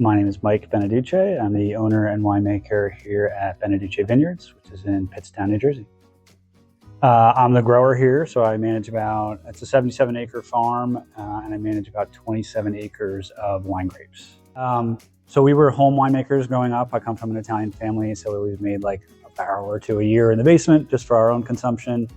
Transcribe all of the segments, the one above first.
My name is Mike Beneduce. I'm the owner and winemaker here at Beneduce Vineyards, which is in Pittstown, New Jersey. I'm the grower here, so I manage it's a 77-acre farm, and I manage about 27 acres of wine grapes. So we were home winemakers growing up. I come from an Italian family, so we've made like a barrel or two a year in the basement just for our own consumption.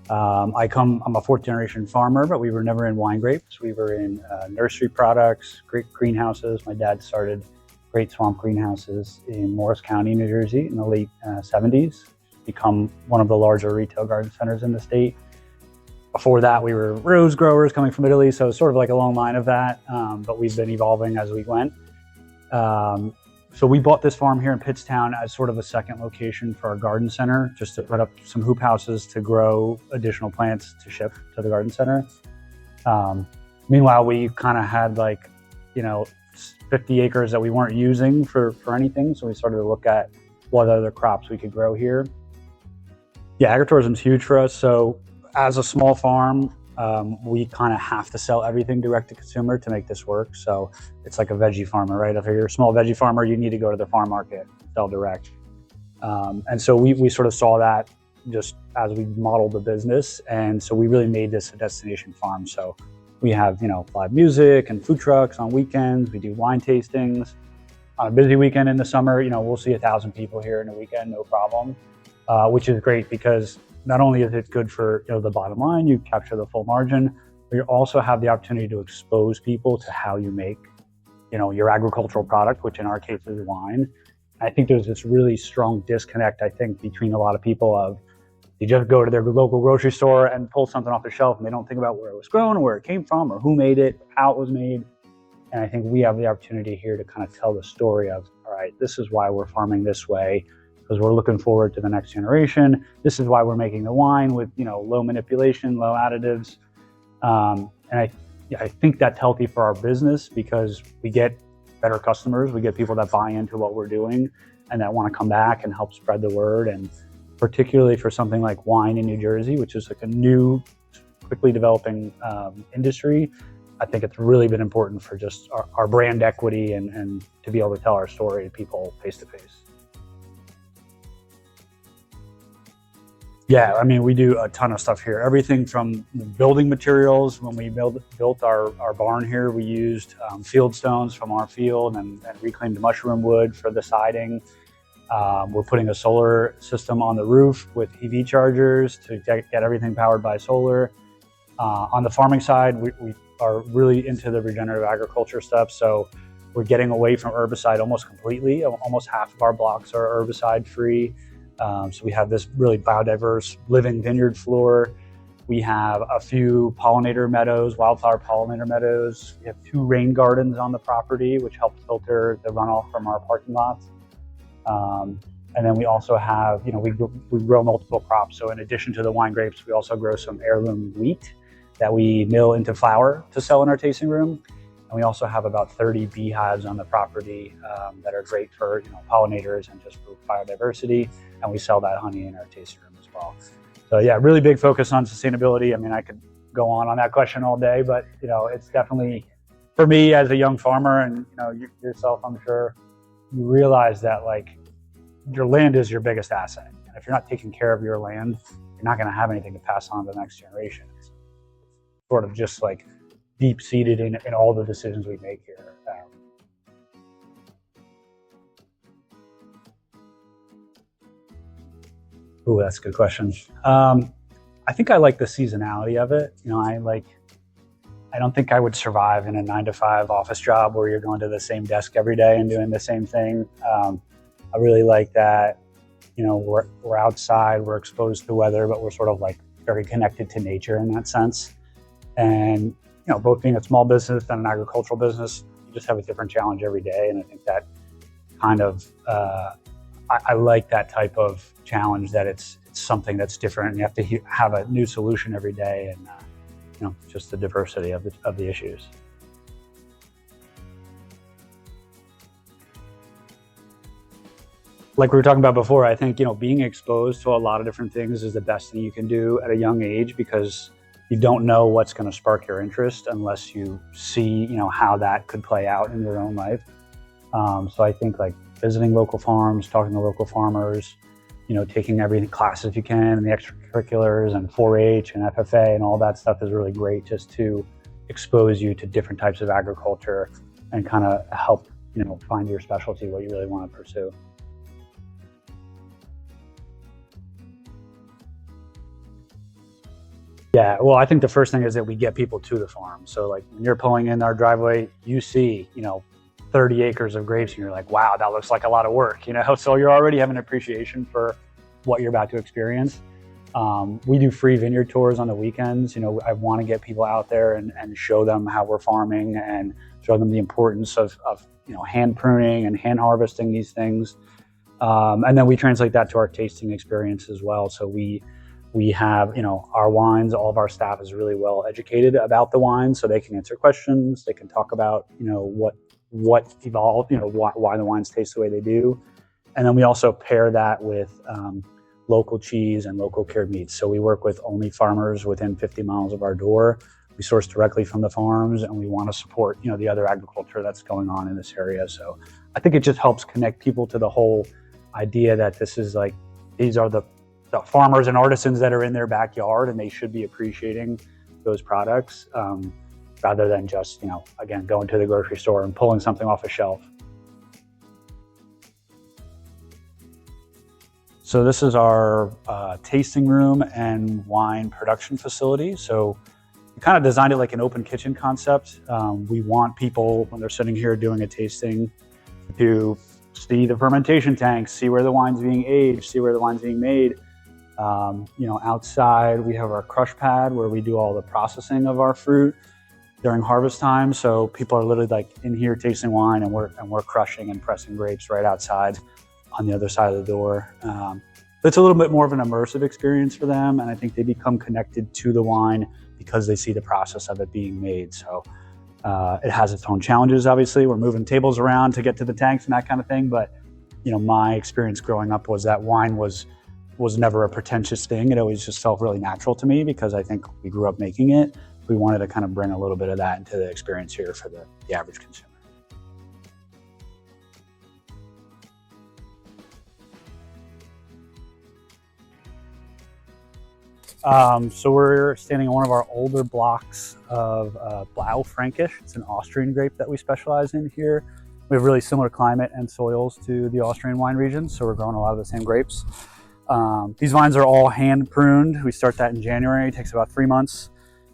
I'm a fourth generation farmer, but we were never in wine grapes. We were in nursery products, greenhouses. My dad started Great Swamp Greenhouses in Morris County, New Jersey in the late 70s, become one of the larger retail garden centers in the state. Before that, we were rose growers coming from Italy, so sort of like a long line of that, but we've been evolving as we went. So we bought this farm here in Pittstown as sort of a second location for our garden center, just to put up some hoop houses to grow additional plants to ship to the garden center. Meanwhile, we kind of had 50 acres that we weren't using for anything. So we started to look at what other crops we could grow here. Yeah, agritourism is huge for us. So as a small farm, we kind of have to sell everything direct to consumer to make this work. So it's like a veggie farmer, right? If you're a small veggie farmer, you need to go to the farm market, sell direct. And so we sort of saw that just as we modeled the business. And so we really made this a destination farm. So we have, live music and food trucks on weekends. We do wine tastings. On a busy weekend in the summer, we'll see 1,000 people here in a weekend, no problem, which is great because not only is it good for the bottom line, you capture the full margin, but you also have the opportunity to expose people to how you make, your agricultural product, which in our case is wine. I think there's this really strong disconnect, between a lot of people of you just go to their local grocery store and pull something off the shelf and they don't think about where it was grown or where it came from or who made it, how it was made. And I think we have the opportunity here to kind of tell the story of, all right, this is why we're farming this way, because we're looking forward to the next generation. This is why we're making the wine with, low manipulation, low additives. And I think that's healthy for our business because we get better customers. We get people that buy into what we're doing and that want to come back and help spread the word. And particularly for something like wine in New Jersey, which is like a new, quickly developing industry, I think it's really been important for just our brand equity and to be able to tell our story to people face to face. Yeah, we do a ton of stuff here. Everything from building materials. When we built our barn here, we used field stones from our field and reclaimed mushroom wood for the siding. We're putting a solar system on the roof with EV chargers to get everything powered by solar. On the farming side, we are really into the regenerative agriculture stuff. So we're getting away from herbicide almost completely. Almost half of our blocks are herbicide free. So we have this really biodiverse living vineyard floor. We have a few pollinator meadows, wildflower pollinator meadows. We have 2 rain gardens on the property, which helps filter the runoff from our parking lots. And then we also have, we grow multiple crops. So in addition to the wine grapes, we also grow some heirloom wheat that we mill into flour to sell in our tasting room. And we also have about 30 beehives on the property that are great for pollinators and just for biodiversity. And we sell that honey in our tasting room as well. So yeah, really big focus on sustainability. I could go on that question all day, but it's definitely, for me as a young farmer and yourself, I'm sure, you realize that your land is your biggest asset. And if you're not taking care of your land, you're not going to have anything to pass on to the next generation. It's sort of just deep-seated in all the decisions we make here. Ooh, that's a good question. I think I like the seasonality of it. I don't think I would survive in a 9-to-5 office job where you're going to the same desk every day and doing the same thing. I really like that, we're outside, we're exposed to weather, but we're sort of very connected to nature in that sense. And, both being a small business and an agricultural business, you just have a different challenge every day. And I think that kind of, I like that type of challenge, that it's something that's different and you have to have a new solution every day, and, just the diversity of the issues. Like we were talking about before, I think, being exposed to a lot of different things is the best thing you can do at a young age, because you don't know what's going to spark your interest unless you see, how that could play out in your own life. So I think like visiting local farms, talking to local farmers, taking every classes you can and the extracurriculars and 4-H and FFA and all that stuff is really great just to expose you to different types of agriculture and kind of help, find your specialty, what you really want to pursue. Yeah, well, I think the first thing is that we get people to the farm. So like when you're pulling in our driveway, you see, 30 acres of grapes and you're like, wow, that looks like a lot of work, So you're already having an appreciation for what you're about to experience. We do free vineyard tours on the weekends. I want to get people out there and show them how we're farming and show them the importance of hand pruning and hand harvesting these things. And then we translate that to our tasting experience as well. So we have, our wines, all of our staff is really well educated about the wines, so they can answer questions. They can talk about, what evolved, why the wines taste the way they do. And then we also pair that with local cheese and local cured meats. So we work with only farmers within 50 miles of our door. We source directly from the farms, and we want to support, the other agriculture that's going on in this area. So I think it just helps connect people to the whole idea that this is like, these are the farmers and artisans that are in their backyard, and they should be appreciating those products rather than just, again, going to the grocery store and pulling something off a shelf. So this is our tasting room and wine production facility. So we kind of designed it like an open kitchen concept. We want people, when they're sitting here doing a tasting, to see the fermentation tanks, see where the wine's being aged, see where the wine's being made. Outside we have our crush pad where we do all the processing of our fruit during harvest time. So people are literally like in here tasting wine, and we're crushing and pressing grapes right outside on the other side of the door. It's a little bit more of an immersive experience for them, and I think they become connected to the wine because they see the process of it being made. So it has its own challenges. Obviously, we're moving tables around to get to the tanks and that kind of thing. But my experience growing up was that wine was never a pretentious thing. It always just felt really natural to me because I think we grew up making it. We wanted to kind of bring a little bit of that into the experience here for the average consumer. So we're standing on one of our older blocks of Blau Frankish. It's an Austrian grape that we specialize in here. We have really similar climate and soils to the Austrian wine region, so we're growing a lot of the same grapes. These vines are all hand pruned. We start that in January. It takes about 3 months.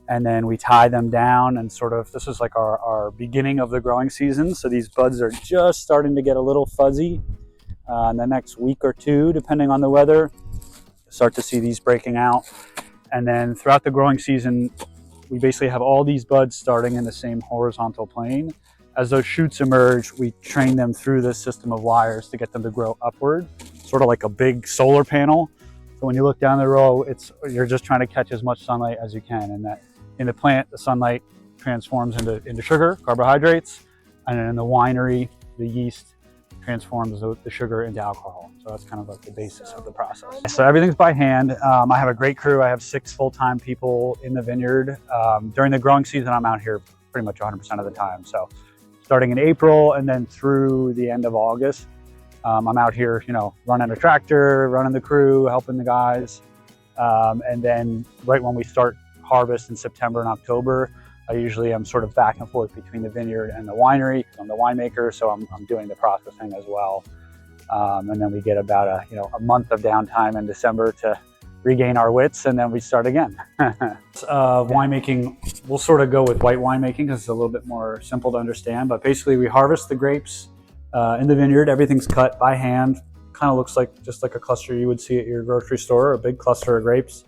And then we tie them down and this is like our beginning of the growing season. So these buds are just starting to get a little fuzzy. In the next week or two, depending on the weather, start to see these breaking out. And then throughout the growing season, we basically have all these buds starting in the same horizontal plane. As those shoots emerge, we train them through this system of wires to get them to grow upward, sort of like a big solar panel. So when you look down the row, you're just trying to catch as much sunlight as you can. And that in the plant, the sunlight transforms into sugar, carbohydrates, and then in the winery, the yeast transforms the sugar into alcohol. So that's kind of like the basis of the process. So everything's by hand. I have a great crew. I have 6 full-time people in the vineyard. During the growing season, I'm out here pretty much 100% of the time. So starting in April and then through the end of August, I'm out here, running a tractor, running the crew, helping the guys. And then right when we start harvest in September and October, I usually am sort of back and forth between the vineyard and the winery. I'm the winemaker, so I'm doing the processing as well. And then we get about a month of downtime in December to regain our wits, and then we start again. Winemaking, we'll sort of go with white winemaking because it's a little bit more simple to understand. But basically, we harvest the grapes in the vineyard. Everything's cut by hand. Kind of looks like just like a cluster you would see at your grocery store, a big cluster of grapes.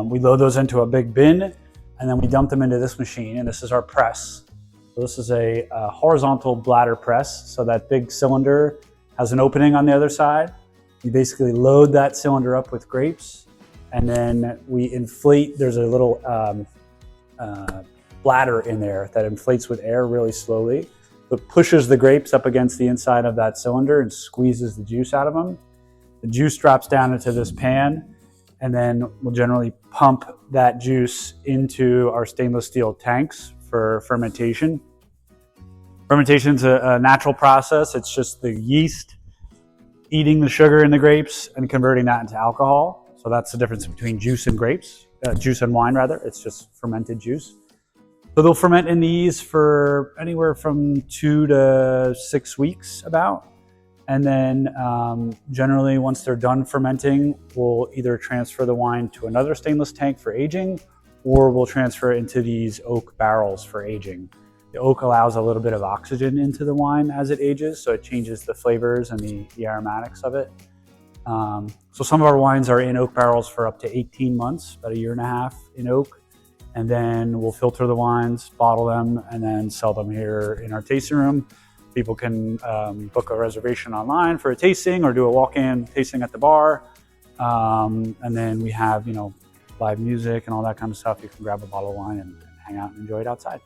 We load those into a big bin, and then we dump them into this machine, and this is our press. So this is a horizontal bladder press. So that big cylinder has an opening on the other side. You basically load that cylinder up with grapes, and then we inflate. There's a little bladder in there that inflates with air really slowly. It pushes the grapes up against the inside of that cylinder and squeezes the juice out of them. The juice drops down into this pan, and then we'll generally pump that juice into our stainless steel tanks for fermentation. Fermentation is a natural process. It's just the yeast eating the sugar in the grapes and converting that into alcohol. So that's the difference between juice and grapes, juice and wine rather. It's just fermented juice. So they'll ferment in these for anywhere from 2 to 6 weeks about. And then generally once they're done fermenting, we'll either transfer the wine to another stainless tank for aging, or we'll transfer it into these oak barrels for aging. The oak allows a little bit of oxygen into the wine as it ages, so it changes the flavors and the aromatics of it. So some of our wines are in oak barrels for up to 18 months, about 1.5 years in oak. And then we'll filter the wines, bottle them, and then sell them here in our tasting room. People can book a reservation online for a tasting or do a walk-in tasting at the bar. And then we have, live music and all that kind of stuff. You can grab a bottle of wine and hang out and enjoy it outside.